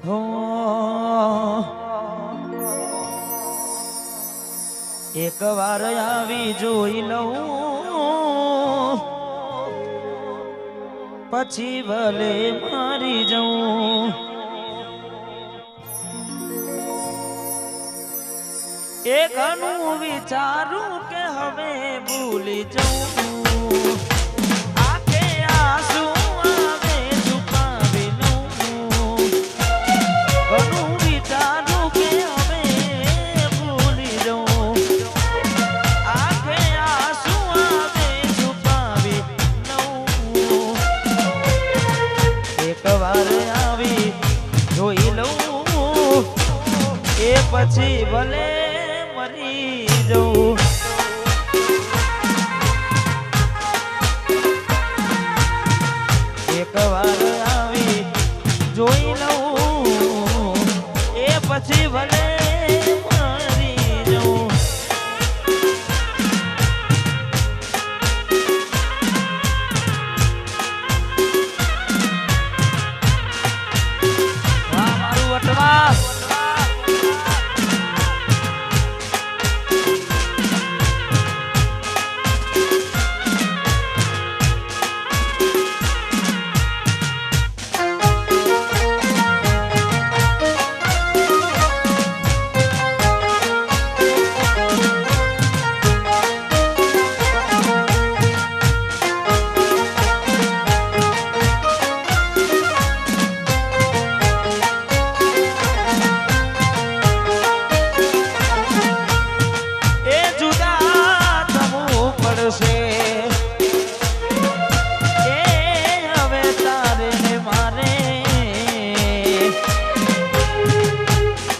હો એક વાર આવી જોઈ લઉં પછી ભલે મારી જઉં એ ઘણું વિચારું કે હવે ભૂલી જઉં આંખે આંસુ આવે છુપાવી લઉં ઘણું વિચારું કે હવે ભૂલી જઉં આંખે આંસુ આવે છુપાવી લઉં એક વાર આવી જોઈ લઉં એ પછી ભલે જઉં એક વાર આવી જોઈ લઉં એ પછી ભલે મરી જઉં મારું વટવા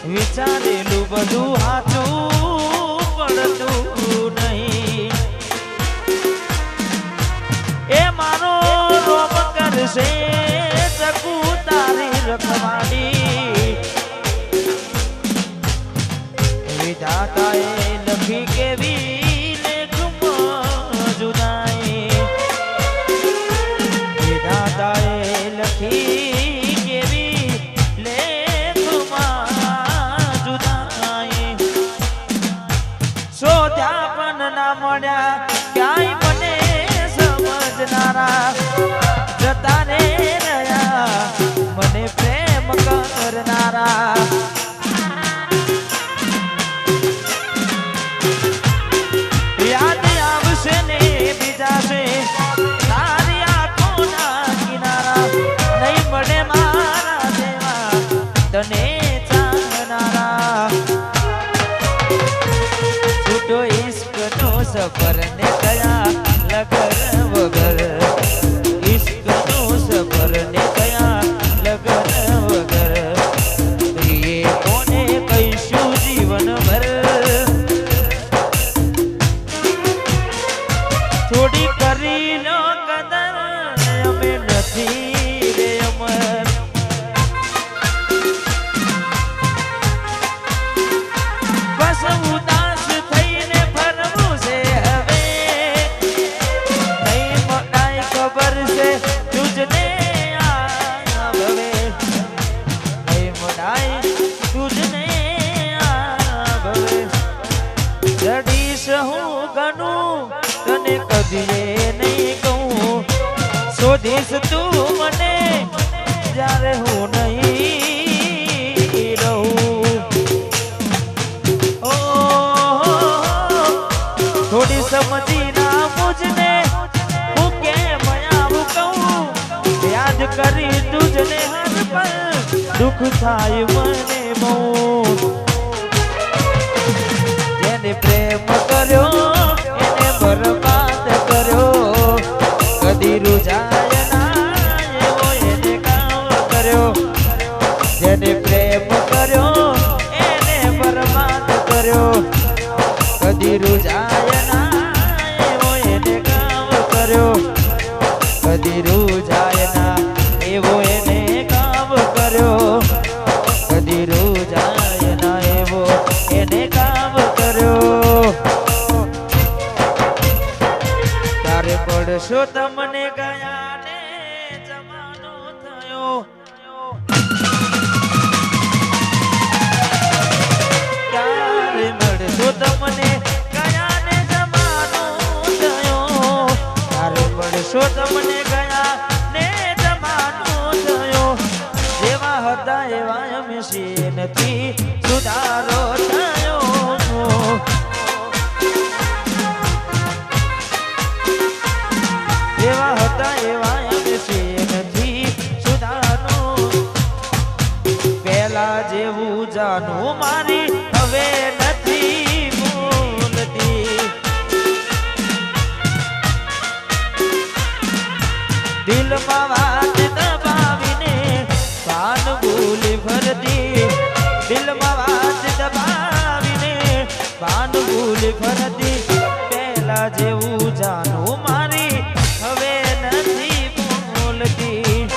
વિચારેલું બધું હાચું પડતું નહીં એ મારો રોમ કરશે ચકુ તારી રખવાડી વિધાતાએ લખી કેવી લેખમાં જુદાઈ વિધાતાએ લખી કેવી શોધ્યા પણ ના મળ્યા ક્યાંય મને સમજનારા જતા રે રહ્યા મને પ્રેમ કરનારા યાદ આવશે ને બીજા છે તારી આંખોના કિનારા નહીં મળે મારા જેવા તને ચાહનારા છૂટો ઇશ્કનો સફર ને કયા લગન વગર ઇશ્કનો સફર ને કયા લગન વગર પ્રિયે કોને કહીશું જીવન ભર થોડી કરી લો કદર અમે નથી રે અમર બસ ઉદાસ થઈને ફરવું છે હવે નહીં મનાય ખબર છે તુજને આવે નહીં મનાય તુજને આવે જડીશ હું ઘણું તને કદીએ નહીં કહું શોધીશ તું મને જ્યારે હું નહીં રહું થોડી સમજી ના મુझने હું કેમ આવું કહું યાદ કરી તુજને હર પલ દુઃખ થાય મને બહુ જેને પ્રેમ કર્યો એને બરબાદ કર્યો કદી રૂજાય ના એવો એને કામ કર્યો જેને પ્રેમ કર્યો એને બરબાદ કર્યો કદી રૂજાય ના એવો એને કામ કર્યો કદી રૂજાય ના એવો એને કામ કર્યો કદી રૂજાય ના એવો એને કામ કર્યો નથી સુધારો થયો એવા હતા એવા એમ છે નથી સુધારો પેલા જેવું જાનું મારી હવે નથી બોલતી દિલમાં વાત દબાવીને કાન ભૂલી ભરતી દિલમાં વાત દબાવીને કાન ભૂલી ભરતી પેલા જેવું જાનું મારી હવે નથી બોલતી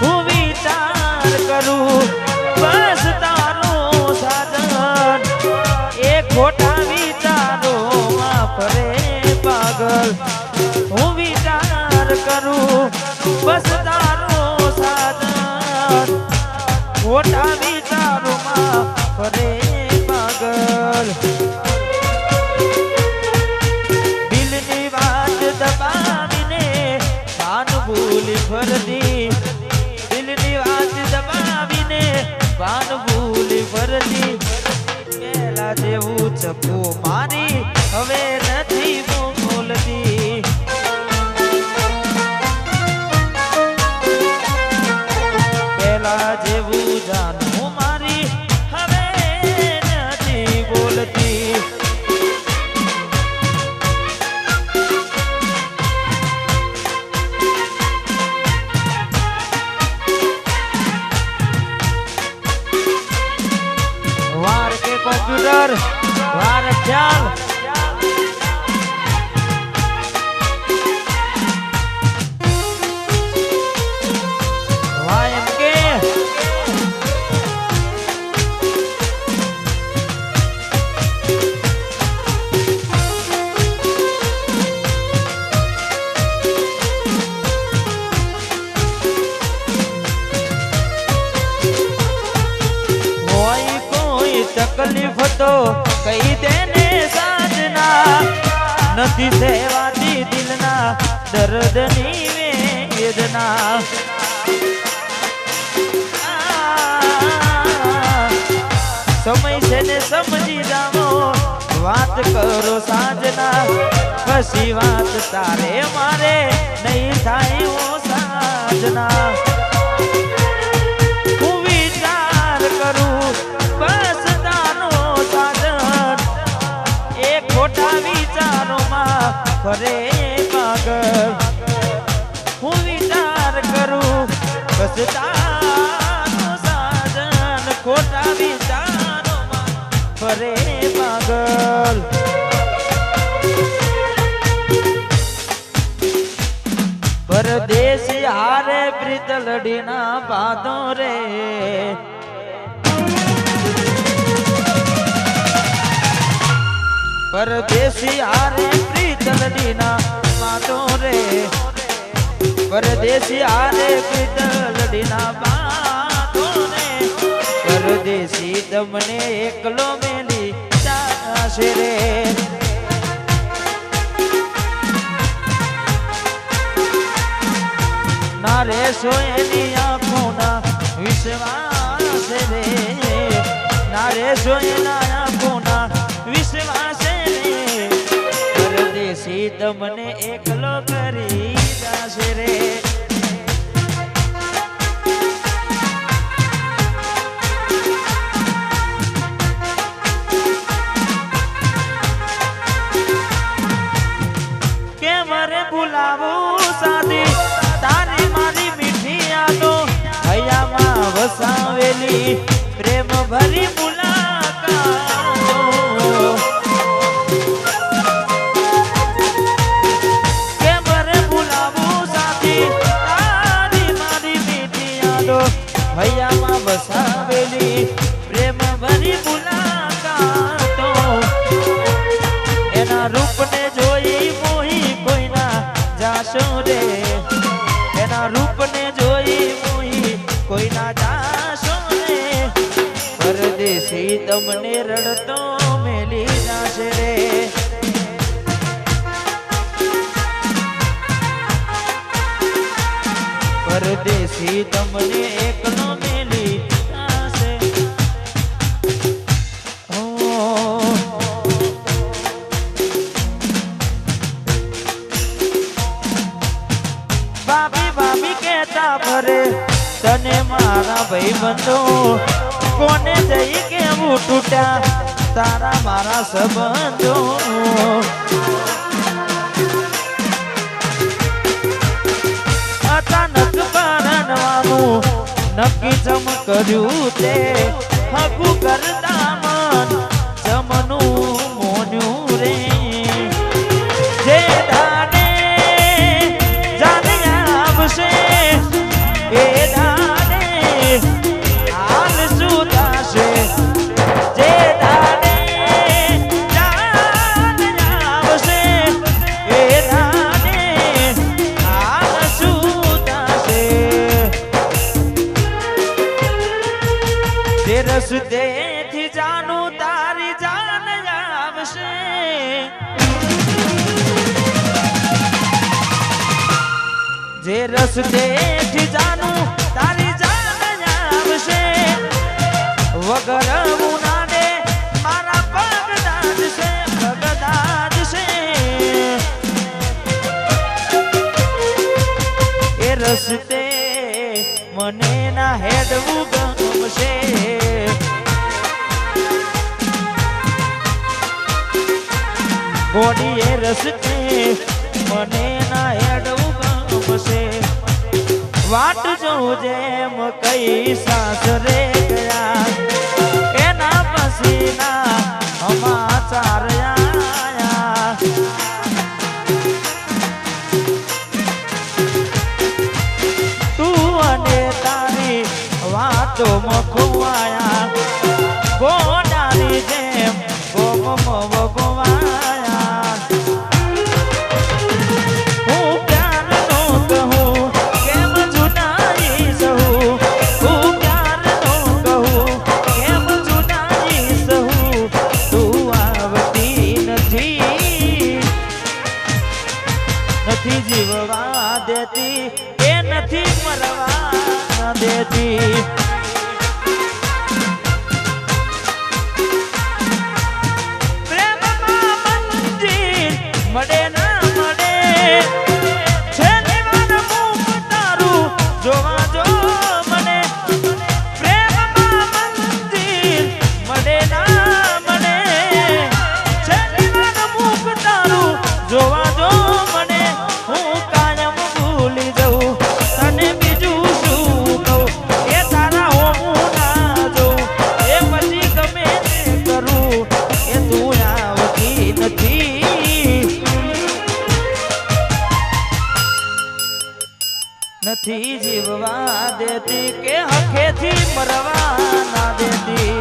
હું વિચાર કરું બસ તારું સાધન એ ખોટા વિચારોમાં ફરે પાગલ હું વિચાર કરું બસ તારું સાધન ખોટા વિચારોમાં ફરે પાગલ દિલની વાત દબાવીને કાન ભૂલી ફરતી દિલની વાત દબાવીને કાન ભૂલી ફરતી પેલા જેવું ચપ્પુ મારી હવે નથી બોલતી પેલા જેવું જાનું મારી હવે નથી બોલતી વાર કે કોમ્પ્યુટર વાર ખ્યાલ વાયમ કે તકલીફ તો કઈ દેને સાજના નથી સેવાતી દિલના દર્દની વેદના સમય છે ને સમજી જાઓ વાત કરો સાજના પછી વાત તારે મારે નહીં થાય ઓ સાજના હું વિચાર કરું બસ ખોટા વિચારોમાં ફરે પાગલ હું વિચાર કરું બસ તારું સાધન ખોટા વિચારોમાં ફરે પાગલ પરદેશી હારે પ્રીત લડીના બાંધો રે પરદેશી હારે પ્રીત લડીના બાંધો રે પરદેશી હારે પ્રીત લડીના બાંધો રે પરદેશી તમને એકલો મેલી જાશે રે ના રેશો એની આંખોના વિશ્વાસ રે ના રેશો એના આંખોના વિશ્વાસ પરદેશી તમને એકલો કરી જાશે રે કે મારે ભૂલાવું સાદી તારી મારી મીઠી યાદો હૈયામાં વસાવેલી પ્રેમ ભરી મુલાકાતો હૈયામાં વસાવેલી પ્રેમ ભરી મુલાકાતો એના રૂપને જોઈ મોહી કોઈના જાશો રે એના રૂપને જોઈ મોહી કોઈના જાશો રે પરદેશી તમને રડતો મેલી જાશે રે પરદેશી થી તમને એકલો મેલી આશે ભાભી ભાભી કહેતા ફરે તને મારા ભાઈબંધો કોને જઈ કેવું તૂટ્યા તારા મારા સંબંધો અચાનક પરણવાનું નક્કી જમ કર્યું તે હકુ કરતા મન જમનું મોન્યું રે જે દાને જાને આવશે એ દાને હાલ શું થશે જે દાને જાને આવશે એ દાને હાલ શું થશે જે રસ્તેથી જાનું તારી જાન આવશે જે રસ્તેથી જાનું તારી જાન આવશે વગર મુનાને મારા પગ દાજશે પગ દાજશે એ રસ્તે મને ના હેડવું ગમશે ગોડી એ રસ્તે મને ના હેડવું ગમશે વાટ જોઉં જેમ કઈ સાસરે ગયા એના પસીના સમાચાર આયા તું અને તારી વાતો મખવાયા ગોડાની જેમ ગોમ વગવાયા હું પ્યાર નો કહું કેમ જુદાઈ સહું હું પ્યાર નો કહું કેમ જુદાઈ સહું તું આવતી નથી નથી જીવવા દેતી એ નથી મરવા દેતી પ્રેમમાં મંજિલ મળે ના મળે છેલ્લી વાર મુખ તારું જોવા જો મને પ્રેમમાં મંજિલ મળે ના મળે છેલ્લી વાર મુખ તારું જોવા જો મને હું કાયમ ભૂલી જઉં તને બીજું શું કહું એ તારા હોવું ના જોઉં એ પછી ગમે તે કરું એ તું આવતી નથી નથી જીવવા દેતી કે હખેથી મરવા ના દેતી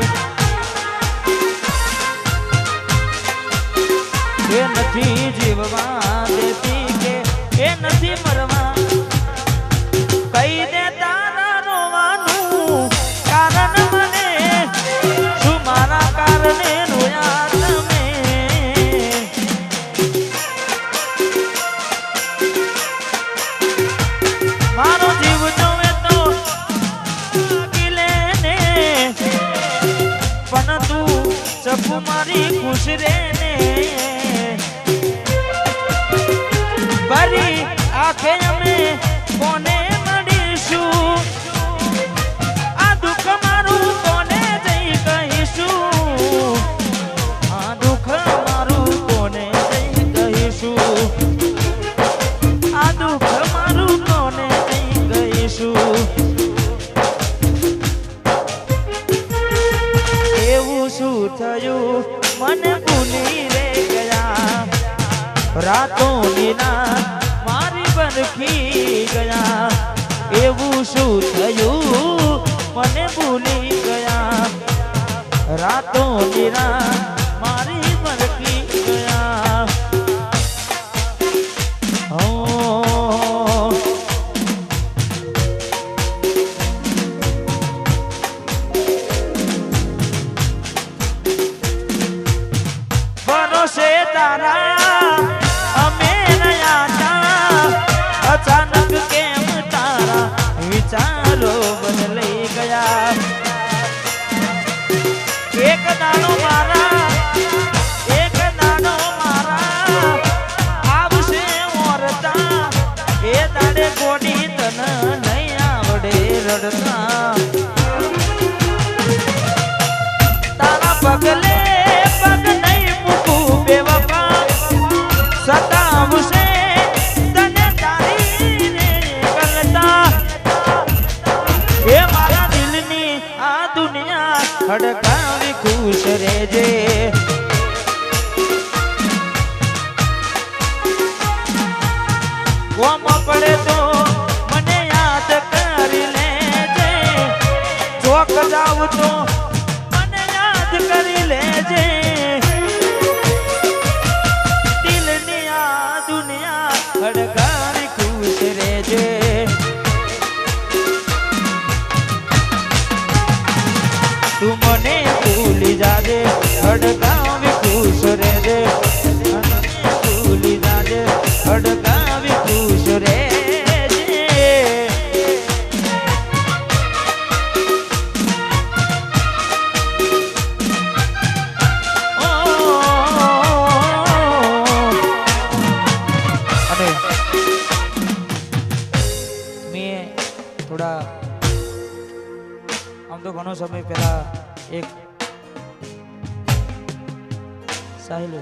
એ નથી જીવવા દેતી કે એ નથી મરવા કઈ દે તારા રોવાનું કારણ મને શું મારા કારણે રોયા તમે મારો જીવ જોવે તો ગીલે ને પણ તું ચપુ મારી ખુશ રે ને ભરી આંખે અમે કોને મળીશું આ દુઃખ મારું કોને જઈ કહીશું આ દુઃખ મારું કોને જઈ કહીશું આ દુઃખ મારું કોને જઈ કહીશું એવું શું થયું મને ભૂલી રે ગયા રાતોની રાત મારી બરખી ગયા એવું શું થયું મને ભૂલી ગયા રાતોની રાત મારી બરખી ગયા ભરોસે તારા અમે રહ્યા હતા અચાનક કેમ તારા વિચાર રડતા તારા પગલે પગ નહીં મૂકું બેવફા સતાવશે તને તારી રે ગલતા એ મારા દિલની આ દુનિયા હડકાવી ખુશ રહેજે કોમ પડે તો મને યાદ કરી લેજે ચોક જાવ તો મને યાદ કરી લેજે દિલની આ દુનિયા હડકાવી ખુશ રહેજે તું મને ભૂલી જાજે હડકાવી ખુશ રહેજે ભૂલી જાજે હડકાવી ખુશ રહેજે અને મેં થોડા આમ તો ઘણો સમય પહેલા એક સાહિલ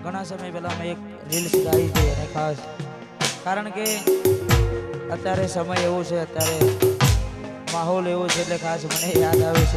ઘણા સમય પહેલા મેં એક રીલ્સ ગાઈ હતી અને ખાસ કારણ કે અત્યારે સમય એવો છે અત્યારે માહોલ એવો છે એટલે ખાસ મને યાદ આવે છે